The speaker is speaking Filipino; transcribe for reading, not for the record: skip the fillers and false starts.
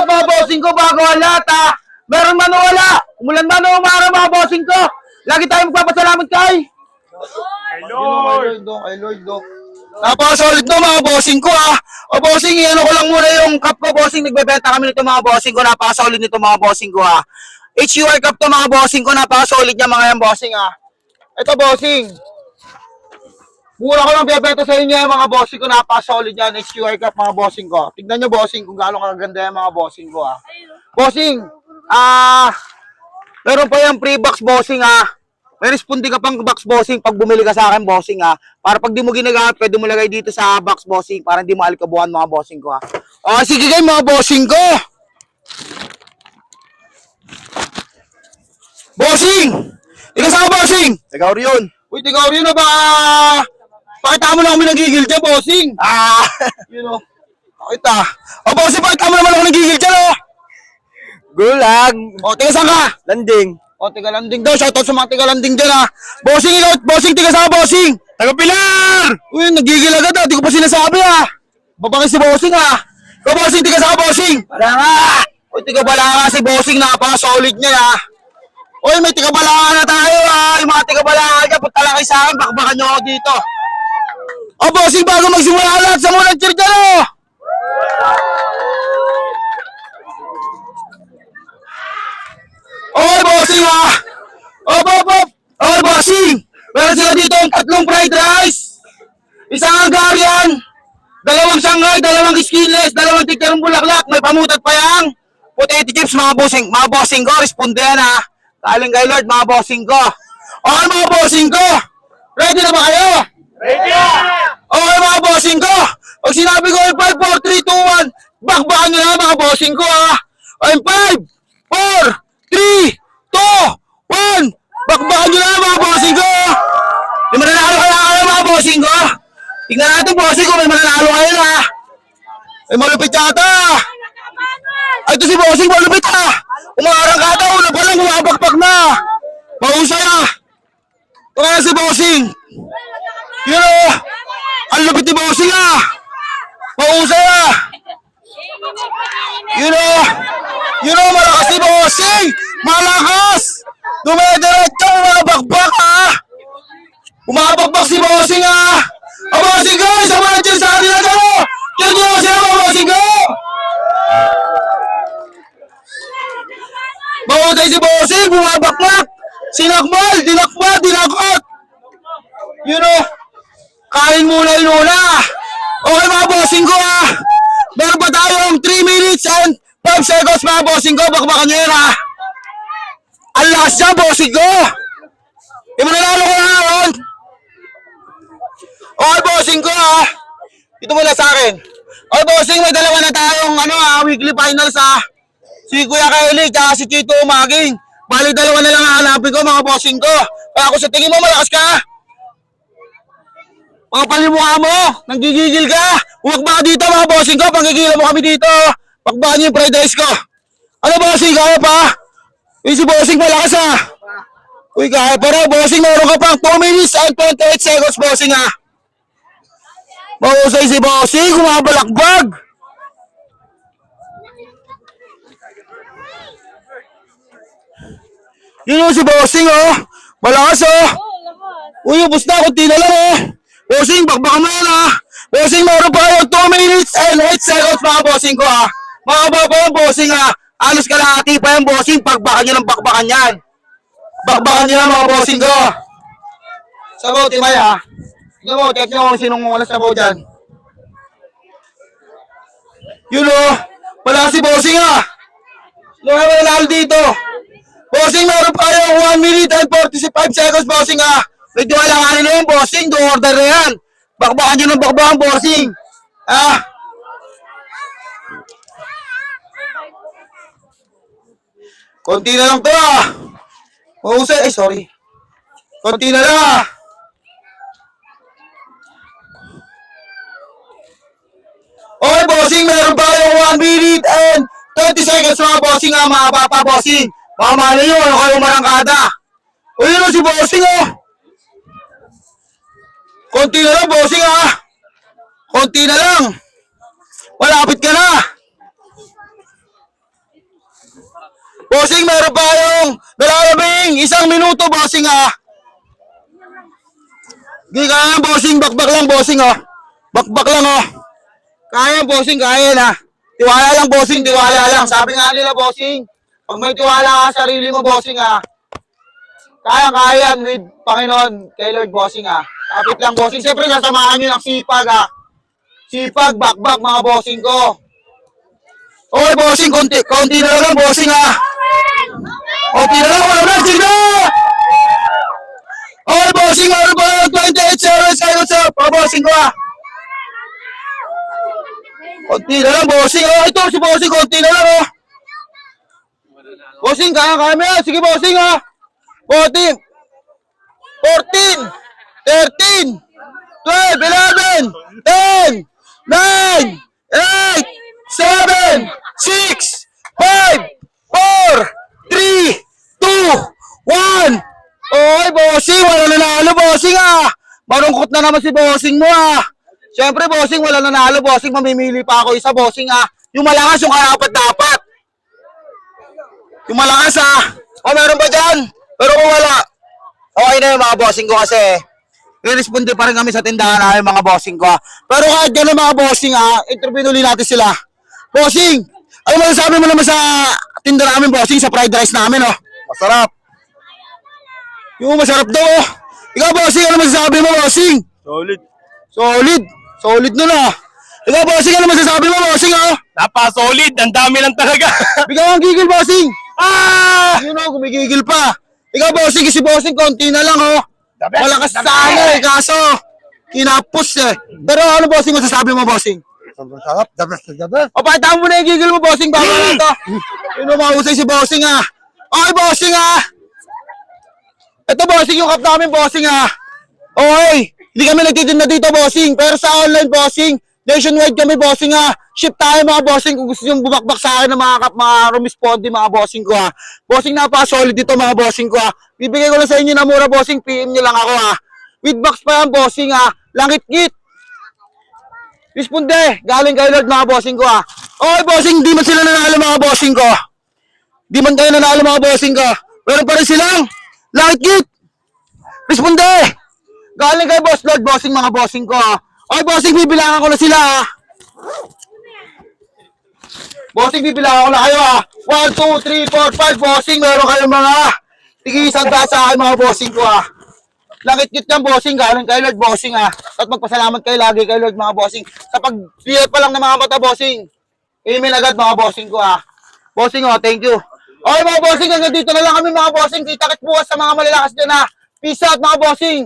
Mga bossing ko, bago ang lahat ha. Meron man o wala, umulan man o umaraw mga bossing ko. Lagi tayong magpapasalamat kay Lord. Kay Lord. Napaka-solid no mga bossing ko ha. O bossing, ano ko lang muna yung cup ko bossing. Nagbebenta kami nito mga bossing ko. Napaka-solid nito mga bossing ko ha. HUR cup to mga bossing ko. Napaka-solid niya mga yan bossing ha. Ito bossing. Mura ko lang bebenta sa inyo mga bossing ko. Napaka-solid yan. HUR cup mga bossing ko. Tignan nyo bossing kung gaano kaganda yan mga bossing ko ha. Bossing, meron pa yung free box bossing ha. May respondi ka pang box bossing pag bumili ka sa akin bossing ha. Para pag di mo ginagamit, pwede mo lagay dito sa box bossing para hindi mo alikabuhan mga bossing ko ha. O sige kayo mga bossing ko. Bossing! Ikaw sa bossing! Ikaw rin. Uy, ikaw rin na ba? Pakita mo lang kami nagigil dyan bossing. You know. Pakita. O bossing, pakita mo naman ako nagigil dyan o. Gulag. O, tiga saan ka? Landing. O, tiga landing daw. Shoutout sa mga tiga landing dyan ha. Bossing, ikaw, bossing, tiga saan ka bossing? Taga Pilar! Uy, nagigil agad ha. Di ko pa sinasabi ha. Babaki si bossing ha. Ikaw bossing, tiga saan ka bossing? Paranga! Uy, tiga balanga si bossing. Napaka-solid niya ha. Uy, may tiga balanga na tayo ha. Yung mga tiga balanga dyan, punta lang kayo sa akin. Bakbakan nyo ako dito. O, bossing, bago magsimula lahat sa muna cheer dyan o. Okay, bossing ha. Op. Okay, bossing. Meron sila dito ang 3 fried rice. Isang Hungarian. 2 Shanghai, 2 skinless, 2 tikirong bulaklak. May pamutat pa yang potato chips mga bossing. Mga bossing ko, responde yan ha. Galing kay Lord, mga bossing ko. Okay, mga bossing ko. Ready na ba kayo? Ready! Okay, mga bossing ko. Pag sinabi ko yung 5, 4, 3, 2, 1, bakbakan nyo na mga bossing ko ha. Okay, 5, 4, 3, 2, 1, bakbakan nyo na mga bossing ko. May mananalo kayo mga bossing ko. Tingnan natin bossing ko, may mananalo kayo na. May malupit yata. Ay, ito si bossing, malupit ha. Umarang ka daw, una pa lang, umabakbak na. Mahusay ha. Ito kaya si bossing. Yun o. Ang lupit ni bossing ha. Mahusay ha. Yun o, malakas si bossing. Malakas. Dumediretso, umabakbak ha. Umabakbak si bossing ha. O bossing ko, isa mo na dyan sa atin na ito. Dyan nyo sila mga bossing ko. Mahusay si bossing, bumabakbak. Sinakmal, dinakot. Yun o. Kain muna yun una. Okay mga bossing ko ha. Meron pa tayong 3 minutes and 5 seconds mga bossing ko. Bakbakan nyo yun ha. Ang lakas niya bossing ko. Di mo nanalo ko na ngayon. Okay bossing ko ha. Ito muna sa akin. Okay bossing, may 2 na tayong weekly finals ha. Si Kuya Kylie at si Chito Umaging. Bali 2 na lang hahanapin ko mga bossing ko. Kaya ako sa tingin mo malakas ka. Mga palimukha mo, nanggigigil ka. Umakba ka dito mga bossing ko, panggigilan mo kami dito. Pakbaan niyo yung fried rice ko. Ano bossing, kaya pa? Si bossing malakas ha. Uy, kaya pa raw bossing, meron ka pang 2 minutes and 28 seconds bossing ha. Mahusay si bossing, kumabalakbag. Yun si bossing oh. Malakas oh. Uy, ubos na, kunti na lang oh. Bossing, bakbaka mo yan ha. Bossing, meron pa yung 2 minutes and 8 seconds mga bossing ko ha. Mga baba bossing ha. Alos kalahati pa yung bossing, pagbakan nyo ng bakbakan yan. Bakbakan nyo na mga bossing ko. Sabaw, Timay ha. Tignan mo, check nyo kung sinong wala sabaw dyan. Yun o, wala si bossing ha. Sino nga mananalo dito? Bossing, meron pa yung 1 minute and 45 seconds bossing ha. Medyo alanganin na yung bossing, do order na yan. Bakbakan nyo ng bakbakan bossing. Ha? Konti na lang to ah. Mahusay, sorry. Konti na lang ah. Okay bossing, meron pa yung 1 minute and 20 seconds mga bossing ha, mga papa bossing. Baka mali nyo, ano kayo marangkada. O yun o si bossing oh. Konti na lang bossing ha. Konti na lang. Malapit ka na. Bossing, meron pa yung nalalabing 1 minuto, bossing ah. Di kaya bossing, bakbak lang bossing oh. Bakbak lang oh. Kaya bossing, kaya na. Tiwala lang bossing, tiwala lang. Sabi nga nila bossing, pag may tiwala ka sa sarili mo bossing ah. Kaya with Panginoon kay Lord bossing ah. Kapit lang bossing. Siyempre sasamahan nyo ng sipag ah. Sipag, bakbak mga bossing ko. Okay bossing, konti na lang bossing ah. Konti na lang, wala na, sige! Okay bossing, ano ba? 28 seconds up, mga bossing ko ah. Konti na lang bossing, oh ito si bossing, konti na lang oh. Bossing, kaya mo yan, sige bossing ah. 14, 14, 13, 12, 11, 10, 9, 8, 7, 6, 5, 4, 3, 2, 1. Oy, bossing, wala nanalo, bossing ah. Marungkot na naman si bossing mo ah. Siyempre, bossing, wala nanalo, bossing. Mamimili pa ako isa, bossing ah. Yung malakas, yung karapat-dapat. Yung malakas ah. O, meron ba dyan? Pero kung wala, okay na yung mga bossing ko kasi i-responde pa rin kami sa tindahan namin mga bossing ko. Pero kahit gano'n mga bossing interview ulit natin sila. Bossing, ano masasabi mo naman sa tinda namin bossing, sa fried rice namin oh? Masarap. Yung masarap daw oh. Ikaw bossing, ano masasabi mo bossing? Solid. Solid. Solid nun ah. Ikaw bossing, ano masasabi mo bossing oh? Napaka-solid. Ang dami lang talaga. Bigyan ang gigil bossing. Ah! Yun oh, gumigigil pa. Ikaw bossing, kasi bossing, konti na lang oh. The best, Malakas the sa ano eh, kaso kinapos eh. Pero ano bossing masasabi mo bossing? Sobrang sarap, the best. O pakita mo na yung gigil mo bossing baka na ito. Yun mahusay si bossing ah. Okay bossing ah. Ito bossing yung cup namin bossing ah. Okay, hindi kami nagtitinda dito bossing. Pero sa online bossing, nationwide kami bossing ah. Ship tayo mga bossing kung gusto nyo bubakbak sa akin ng mga cup, mga rumisponde mga bossing ko ah. Bossing napaka-solid dito mga bossing ko ah. Bibigay ko lang sa inyo na mura bossing, PM nyo lang ako ah. With box pa yan bossing ah. Langit-git. Responde, galing kay Lord mga bossing ko ah. Okay bossing, di man sila nanalo mga bossing ko. Di man kayo nanalo mga bossing ko. Meron pa rin silang langit-git. Responde. Galing kay Boss Lord bossing mga bossing ko ah. Okay bossing, bibilangan ko na sila ah. Bossing, bibilangan ko na kayo ah. 1, 2, 3, 4, 5 bossing. Meron kayong mga tigisang sa akin mga bossing ko ah. Langit-git yan bossing, galing kay Lord bossing ah. At magpasalamat kayo lagi kay Lord mga bossing. Sa pag-clear pa lang ng mga mata bossing. Amen agad mga bossing ko ah. Bossing oh, thank you. Okay mga bossing, hanggang dito na lang kami mga bossing. Kita-kit bukas sa mga malalakas dyan ah. Peace out mga bossing.